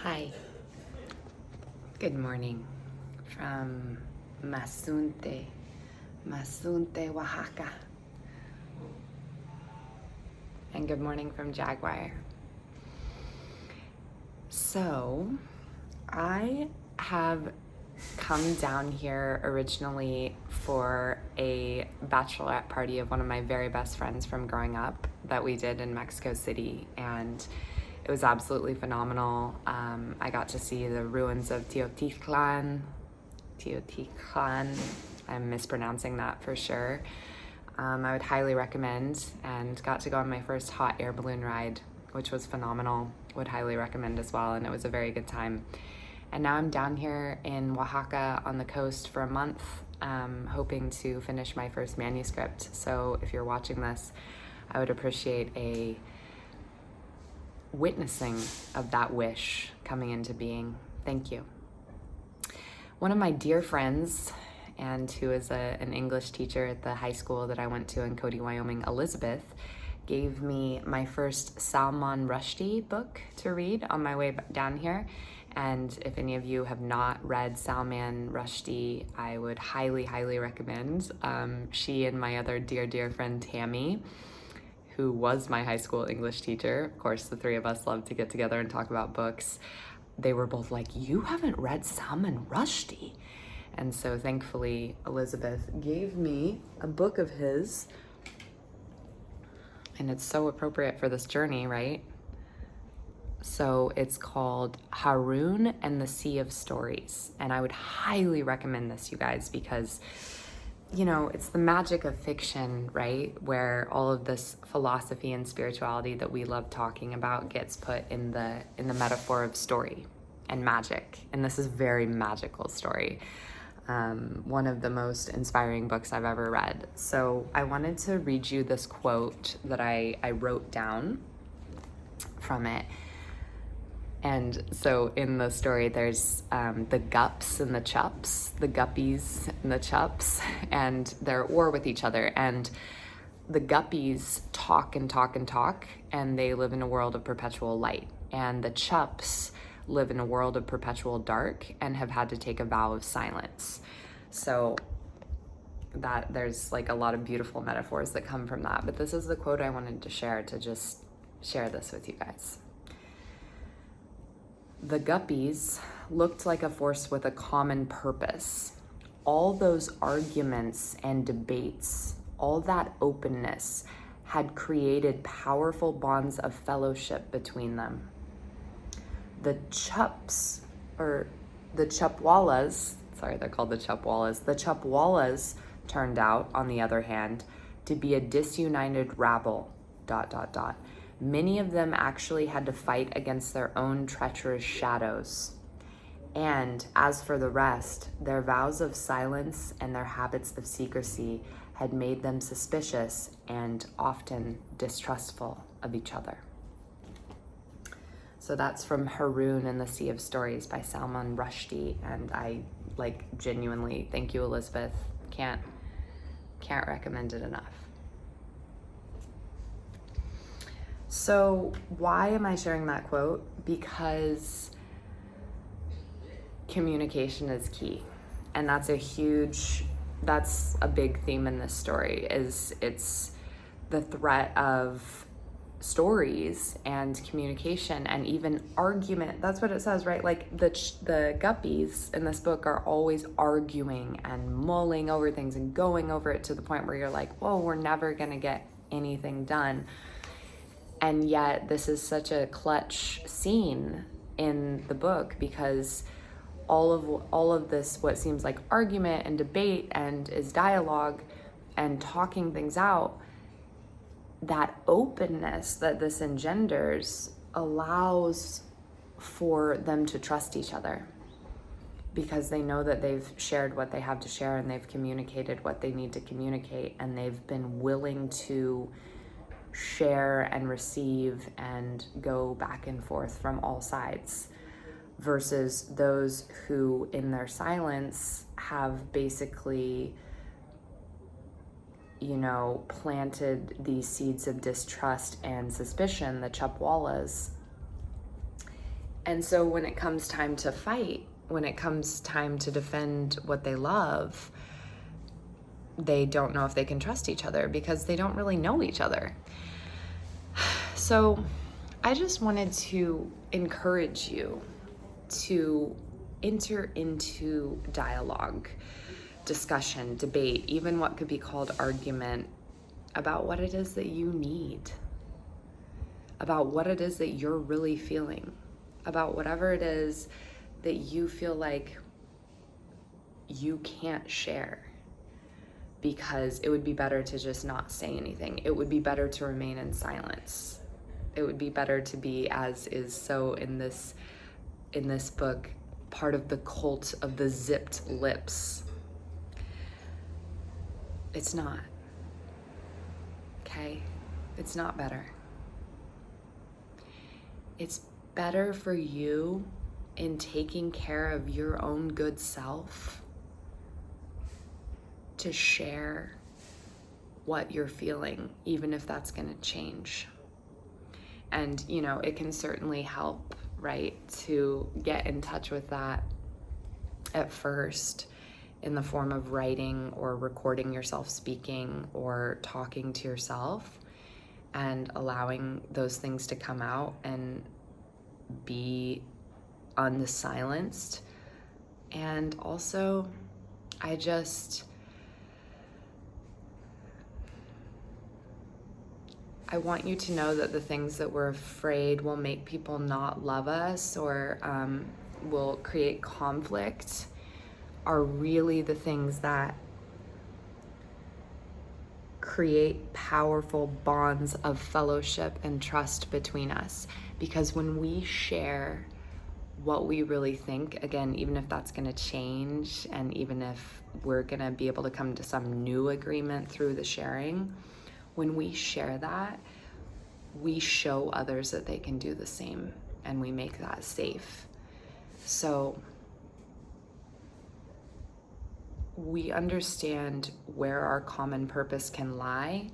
Hi, good morning from Mazunte, Oaxaca. And good morning from Jaguar. So, I have come down here originally for a bachelorette party of one of my very best friends from growing up that we did in Mexico City, and it was absolutely phenomenal. I got to see the ruins of Teotihuacan. I'm mispronouncing that for sure. I would highly recommend, and got to go on my first hot air balloon ride, which was phenomenal. Would highly recommend as well, and it was a very good time. And now I'm down here in Oaxaca on the coast for a month, hoping to finish my first manuscript. So if you're watching this, I would appreciate a witnessing of that wish coming into being. Thank you. One of my dear friends, and who is an English teacher at the high school that I went to in Cody, Wyoming, Elizabeth, gave me my first Salman Rushdie book to read on my way down here. And if any of you have not read Salman Rushdie, I would highly, highly recommend. She and my other dear, dear friend Tammy, who was my high school English teacher, of course, the three of us love to get together and talk about books. They were both like, "You haven't read Salman Rushdie?" And so thankfully, Elizabeth gave me a book of his. And it's so appropriate for this journey, right? So it's called Haroun and the Sea of Stories. And I would highly recommend this, you guys, because, you know, it's the magic of fiction, right? Where all of this philosophy and spirituality that we love talking about gets put in the metaphor of story and magic. And this is a very magical story. One of the most inspiring books I've ever read. So I wanted to read you this quote that I wrote down from it. And so in the story, there's the Gups and the Chups, the Guppies and the Chups, and they're at war with each other. And the Guppies talk and talk and talk, and they live in a world of perpetual light. And the Chups live in a world of perpetual dark and have had to take a vow of silence. So that there's like a lot of beautiful metaphors that come from that. But this is the quote I wanted to share, to just share this with you guys. The Guppies looked like a force with a common purpose. All those arguments and debates, all that openness had created powerful bonds of fellowship between them. The Chups, or the Chupwalas, sorry, they're called the Chupwalas. The Chupwalas turned out, on the other hand, to be a disunited rabble, ... Many of them actually had to fight against their own treacherous shadows. And as for the rest, their vows of silence and their habits of secrecy had made them suspicious and often distrustful of each other. So that's from Haroun and the Sea of Stories by Salman Rushdie. And I genuinely, thank you, Elizabeth. Can't recommend it enough. So why am I sharing that quote? Because communication is key. And that's a big theme in this story, is it's the threat of stories and communication and even argument. That's what it says, right? Like the Guppies in this book are always arguing and mulling over things and going over it to the point where you're like, whoa, we're never gonna get anything done. And yet this is such a clutch scene in the book, because all of this, what seems like argument and debate and is dialogue and talking things out, that openness that this engenders allows for them to trust each other, because they know that they've shared what they have to share and they've communicated what they need to communicate, and they've been willing to share and receive and go back and forth from all sides, versus those who in their silence have basically, planted these seeds of distrust and suspicion, the Chupwalas, And so when it comes time to fight, when it comes time to defend what they love, they don't know if they can trust each other because they don't really know each other. So I just wanted to encourage you to enter into dialogue, discussion, debate, even what could be called argument about what it is that you need, about what it is that you're really feeling, about whatever it is that you feel like you can't share because it would be better to just not say anything. It would be better to remain in silence. It would be better to be, as is so in this book, part of the cult of the zipped lips. It's not. Okay? It's not better. It's better for you in taking care of your own good self to share what you're feeling, even if that's going to change. And, you know, it can certainly help, right, to get in touch with that at first in the form of writing or recording yourself speaking or talking to yourself and allowing those things to come out and be unsilenced. And also, I want you to know that the things that we're afraid will make people not love us or will create conflict are really the things that create powerful bonds of fellowship and trust between us. Because when we share what we really think, again, even if that's going to change and even if we're going to be able to come to some new agreement through the sharing, when we share that, we show others that they can do the same, and we make that safe. So we understand where our common purpose can lie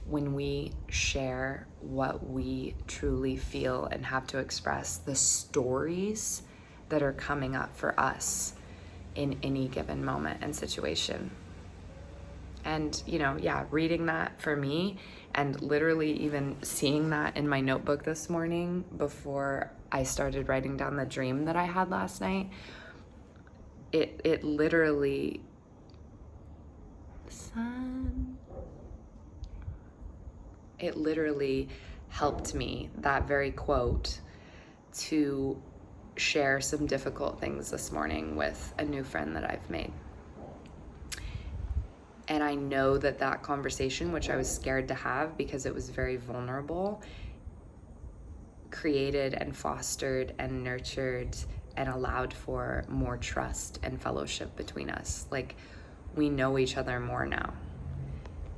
when we share what we truly feel and have to express the stories that are coming up for us in any given moment and situation. And, you know, yeah, reading that for me and literally even seeing that in my notebook this morning before I started writing down the dream that I had last night, it literally, it literally helped me, that very quote, to share some difficult things this morning with a new friend that I've made. And I know that that conversation, which I was scared to have because it was very vulnerable, created and fostered and nurtured and allowed for more trust and fellowship between us. Like, we know each other more now.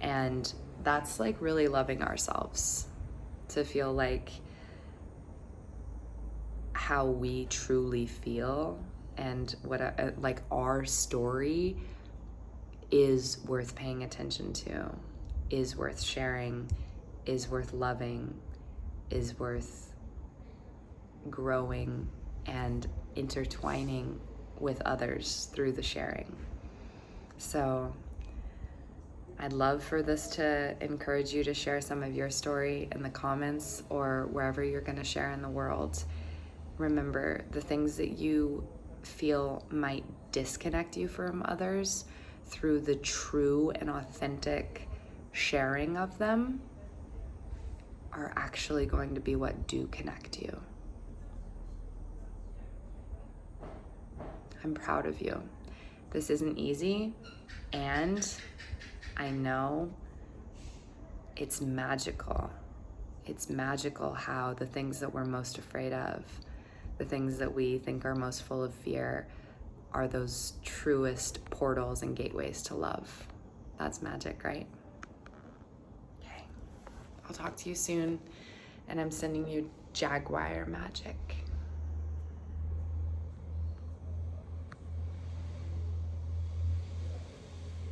And that's like really loving ourselves, to feel like how we truly feel and what like our story is worth paying attention to, is worth sharing, is worth loving, is worth growing and intertwining with others through the sharing. So I'd love for this to encourage you to share some of your story in the comments or wherever you're going to share in the world. Remember, the things that you feel might disconnect you from others, through the true and authentic sharing of them, are actually going to be what do connect you. I'm proud of you. This isn't easy, and I know it's magical. It's magical how the things that we're most afraid of, the things that we think are most full of fear, are those truest portals and gateways to love. That's magic, right? Okay, I'll talk to you soon, and I'm sending you jaguar magic.